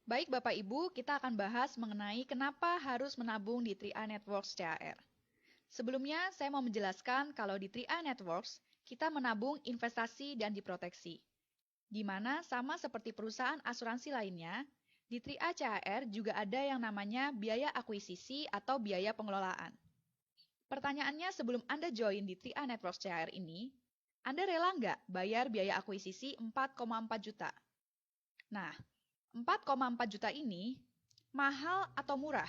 Baik Bapak Ibu, kita akan bahas mengenai kenapa harus menabung di 3A Networks CAR. Sebelumnya, saya mau menjelaskan kalau di 3A Networks, kita menabung investasi dan diproteksi. Di mana sama seperti perusahaan asuransi lainnya, di 3A CAR juga ada yang namanya biaya akuisisi atau biaya pengelolaan. Pertanyaannya sebelum Anda join di 3A Networks CAR ini, Anda rela nggak bayar biaya akuisisi 4,4 juta? Nah, 4,4 juta ini mahal atau murah?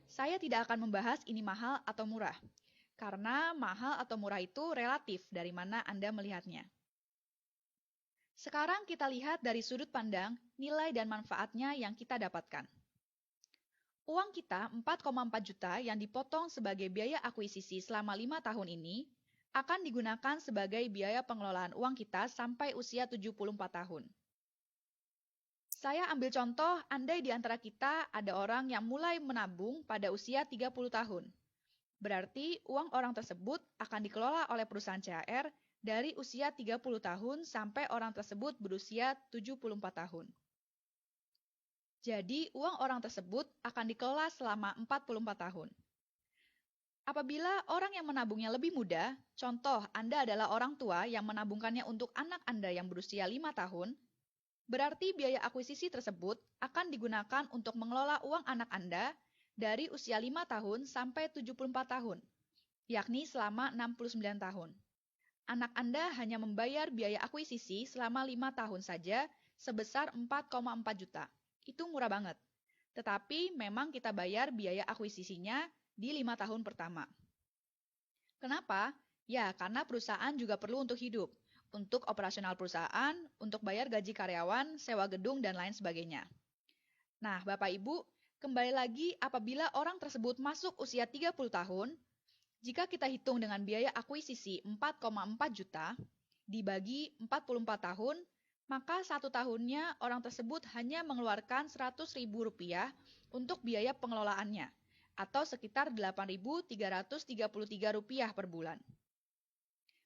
Saya tidak akan membahas ini mahal atau murah, karena mahal atau murah itu relatif dari mana Anda melihatnya. Sekarang kita lihat dari sudut pandang nilai dan manfaatnya yang kita dapatkan. Uang kita 4,4 juta yang dipotong sebagai biaya akuisisi selama 5 tahun ini akan digunakan sebagai biaya pengelolaan uang kita sampai usia 74 tahun. Saya ambil contoh, andai di antara kita ada orang yang mulai menabung pada usia 30 tahun. Berarti uang orang tersebut akan dikelola oleh perusahaan CHR dari usia 30 tahun sampai orang tersebut berusia 74 tahun. Jadi, uang orang tersebut akan dikelola selama 44 tahun. Apabila orang yang menabungnya lebih muda, contoh Anda adalah orang tua yang menabungkannya untuk anak Anda yang berusia 5 tahun, berarti biaya akuisisi tersebut akan digunakan untuk mengelola uang anak Anda dari usia 5 tahun sampai 74 tahun, yakni selama 69 tahun. Anak Anda hanya membayar biaya akuisisi selama 5 tahun saja sebesar 4,4 juta. Itu murah banget. Tetapi memang kita bayar biaya akuisisinya di 5 tahun pertama. Kenapa? Ya, karena perusahaan juga perlu untuk hidup, untuk operasional perusahaan, untuk bayar gaji karyawan, sewa gedung, dan lain sebagainya. Nah, Bapak Ibu, kembali lagi apabila orang tersebut masuk usia 30 tahun, jika kita hitung dengan biaya akuisisi 4,4 juta, dibagi 44 tahun, maka satu tahunnya orang tersebut hanya mengeluarkan Rp100.000 untuk biaya pengelolaannya, atau sekitar Rp8.333 per bulan.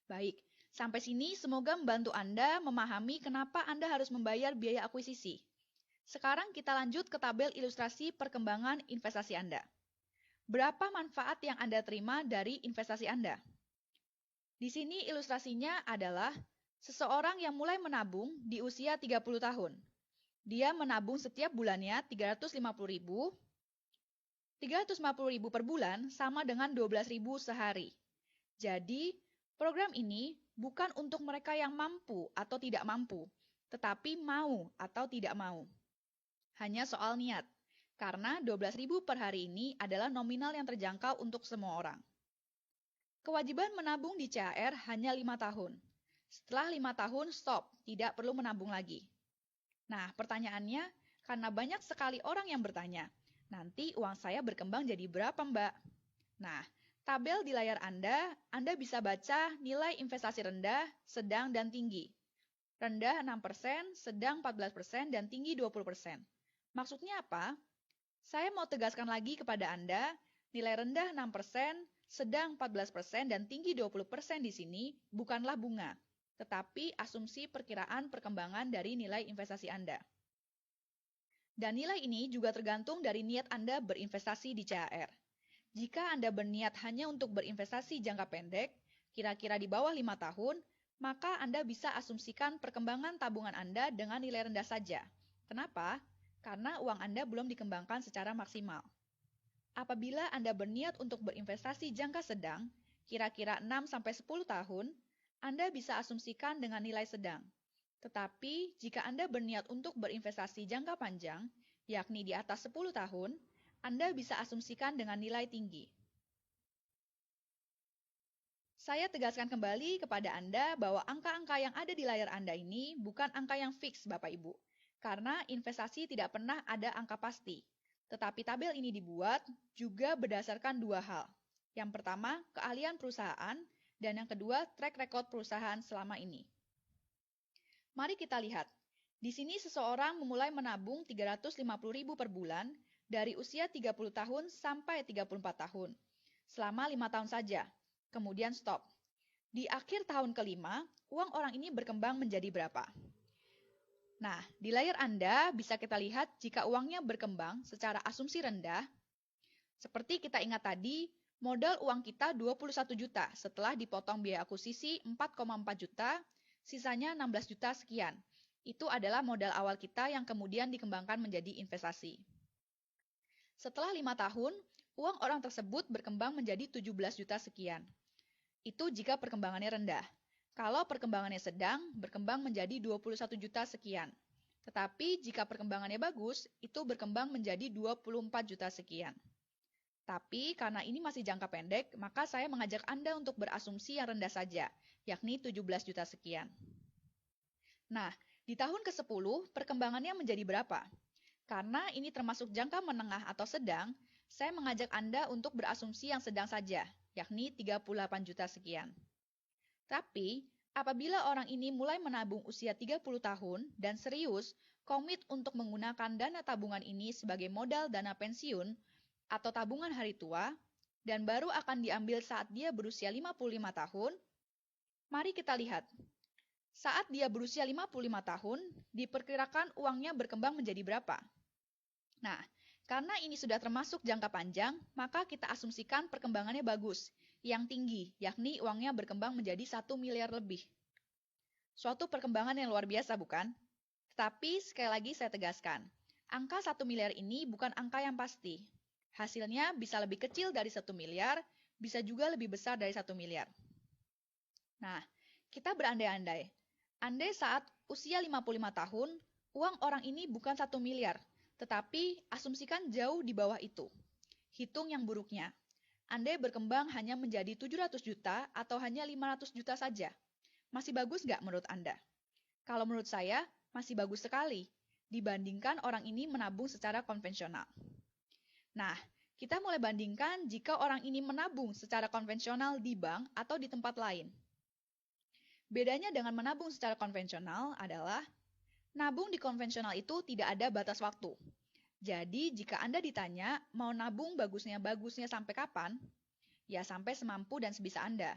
Baik, sampai sini semoga membantu Anda memahami kenapa Anda harus membayar biaya akuisisi. Sekarang kita lanjut ke tabel ilustrasi perkembangan investasi Anda. Berapa manfaat yang Anda terima dari investasi Anda? Di sini ilustrasinya adalah seseorang yang mulai menabung di usia 30 tahun. Dia menabung setiap bulannya 350.000. 350.000 per bulan sama dengan 12.000 sehari. Jadi, program ini bukan untuk mereka yang mampu atau tidak mampu, tetapi mau atau tidak mau. Hanya soal niat, karena 12.000 per hari ini adalah nominal yang terjangkau untuk semua orang. Kewajiban menabung di CHR hanya 5 tahun. Setelah 5 tahun, stop, tidak perlu menabung lagi. Nah, pertanyaannya, karena banyak sekali orang yang bertanya, nanti uang saya berkembang jadi berapa, Mbak? Nah, tabel di layar Anda bisa baca nilai investasi rendah, sedang, dan tinggi. Rendah 6%, sedang 14%, dan tinggi 20%. Maksudnya apa? Saya mau tegaskan lagi kepada Anda, nilai rendah 6%, sedang 14%, dan tinggi 20% di sini bukanlah bunga, tetapi asumsi perkiraan perkembangan dari nilai investasi Anda. Dan nilai ini juga tergantung dari niat Anda berinvestasi di CHR. Jika Anda berniat hanya untuk berinvestasi jangka pendek, kira-kira di bawah 5 tahun, maka Anda bisa asumsikan perkembangan tabungan Anda dengan nilai rendah saja. Kenapa? Karena uang Anda belum dikembangkan secara maksimal. Apabila Anda berniat untuk berinvestasi jangka sedang, kira-kira 6-10 tahun, Anda bisa asumsikan dengan nilai sedang. Tetapi, jika Anda berniat untuk berinvestasi jangka panjang, yakni di atas 10 tahun, Anda bisa asumsikan dengan nilai tinggi. Saya tegaskan kembali kepada Anda bahwa angka-angka yang ada di layar Anda ini bukan angka yang fix, Bapak Ibu, karena investasi tidak pernah ada angka pasti. Tetapi tabel ini dibuat juga berdasarkan dua hal. Yang pertama, keahlian perusahaan, dan yang kedua, track record perusahaan selama ini. Mari kita lihat. Di sini seseorang memulai menabung 350.000 per bulan dari usia 30 tahun sampai 34 tahun. Selama 5 tahun saja. Kemudian stop. Di akhir tahun kelima, uang orang ini berkembang menjadi berapa? Nah, di layar Anda bisa kita lihat jika uangnya berkembang secara asumsi rendah. Seperti kita ingat tadi, modal uang kita 21 juta setelah dipotong biaya akuisisi 4,4 juta, sisanya 16 juta sekian. Itu adalah modal awal kita yang kemudian dikembangkan menjadi investasi. Setelah 5 tahun, uang orang tersebut berkembang menjadi 17 juta sekian. Itu jika perkembangannya rendah. Kalau perkembangannya sedang, berkembang menjadi 21 juta sekian. Tetapi jika perkembangannya bagus, itu berkembang menjadi 24 juta sekian. Tapi karena ini masih jangka pendek, maka saya mengajak Anda untuk berasumsi yang rendah saja, yakni 17 juta sekian. Nah, di tahun ke-10 perkembangannya menjadi berapa? Karena ini termasuk jangka menengah atau sedang, saya mengajak Anda untuk berasumsi yang sedang saja, yakni 38 juta sekian. Tapi, apabila orang ini mulai menabung usia 30 tahun dan serius komit untuk menggunakan dana tabungan ini sebagai modal dana pensiun atau tabungan hari tua, dan baru akan diambil saat dia berusia 55 tahun, mari kita lihat. Saat dia berusia 55 tahun, diperkirakan uangnya berkembang menjadi berapa? Nah, karena ini sudah termasuk jangka panjang, maka kita asumsikan perkembangannya bagus, yang tinggi, yakni uangnya berkembang menjadi 1 miliar lebih. Suatu perkembangan yang luar biasa, bukan? Tetapi sekali lagi saya tegaskan, angka 1 miliar ini bukan angka yang pasti. Hasilnya bisa lebih kecil dari 1 miliar, bisa juga lebih besar dari 1 miliar. Nah, kita berandai-andai. Andai saat usia 55 tahun, uang orang ini bukan 1 miliar, tetapi asumsikan jauh di bawah itu. Hitung yang buruknya. Andai berkembang hanya menjadi 700 juta atau hanya 500 juta saja. Masih bagus nggak menurut Anda? Kalau menurut saya, masih bagus sekali dibandingkan orang ini menabung secara konvensional. Nah, kita mulai bandingkan jika orang ini menabung secara konvensional di bank atau di tempat lain. Bedanya dengan menabung secara konvensional adalah nabung di konvensional itu tidak ada batas waktu. Jadi, jika Anda ditanya mau nabung bagusnya sampai kapan, ya sampai semampu dan sebisa Anda.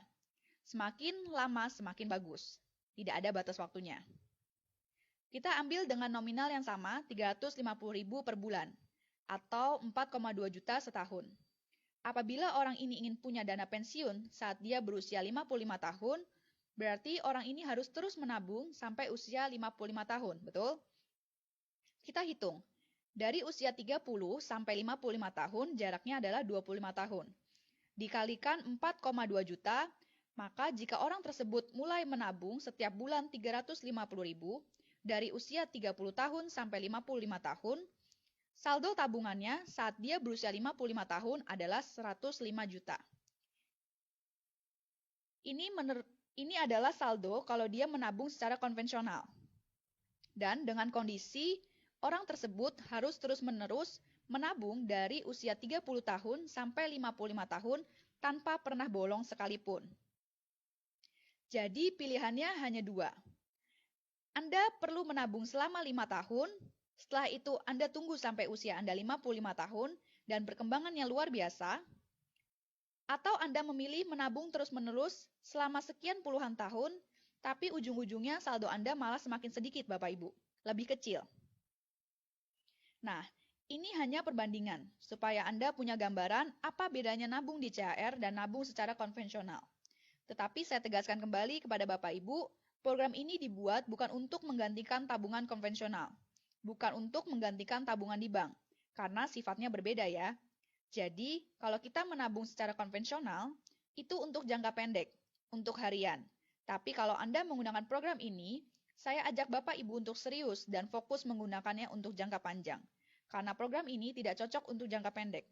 Semakin lama semakin bagus. Tidak ada batas waktunya. Kita ambil dengan nominal yang sama, 350.000 per bulan, atau 4,2 juta setahun. Apabila orang ini ingin punya dana pensiun saat dia berusia 55 tahun, berarti orang ini harus terus menabung sampai usia 55 tahun, betul? Kita hitung. Dari usia 30 sampai 55 tahun, jaraknya adalah 25 tahun. Dikalikan 4,2 juta, maka jika orang tersebut mulai menabung setiap bulan 350.000, dari usia 30 tahun sampai 55 tahun, saldo tabungannya saat dia berusia 55 tahun adalah 105 juta. Ini adalah saldo kalau dia menabung secara konvensional. Dan dengan kondisi orang tersebut harus terus-menerus menabung dari usia 30 tahun sampai 55 tahun tanpa pernah bolong sekalipun. Jadi pilihannya hanya dua. Anda perlu menabung selama 5 tahun, setelah itu Anda tunggu sampai usia Anda 55 tahun dan perkembangannya luar biasa, atau Anda memilih menabung terus-menerus selama sekian puluhan tahun, tapi ujung-ujungnya saldo Anda malah semakin sedikit, Bapak Ibu, lebih kecil. Nah, ini hanya perbandingan, supaya Anda punya gambaran apa bedanya nabung di CHR dan nabung secara konvensional. Tetapi saya tegaskan kembali kepada Bapak Ibu, program ini dibuat bukan untuk menggantikan tabungan konvensional, bukan untuk menggantikan tabungan di bank, karena sifatnya berbeda ya. Jadi, kalau kita menabung secara konvensional, itu untuk jangka pendek, untuk harian. Tapi kalau Anda menggunakan program ini, saya ajak Bapak Ibu untuk serius dan fokus menggunakannya untuk jangka panjang, karena program ini tidak cocok untuk jangka pendek.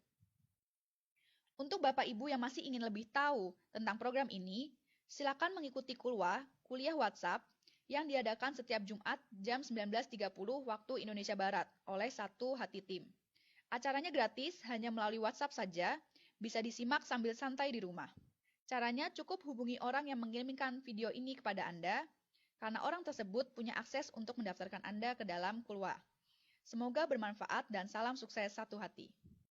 Untuk Bapak Ibu yang masih ingin lebih tahu tentang program ini, silakan mengikuti kuliah WhatsApp yang diadakan setiap Jumat jam 19.30 waktu Indonesia Barat oleh Satu Hati Tim. Acaranya gratis, hanya melalui WhatsApp saja, bisa disimak sambil santai di rumah. Caranya cukup hubungi orang yang mengirimkan video ini kepada Anda, karena orang tersebut punya akses untuk mendaftarkan Anda ke dalam kuliah. Semoga bermanfaat dan salam sukses Satu Hati.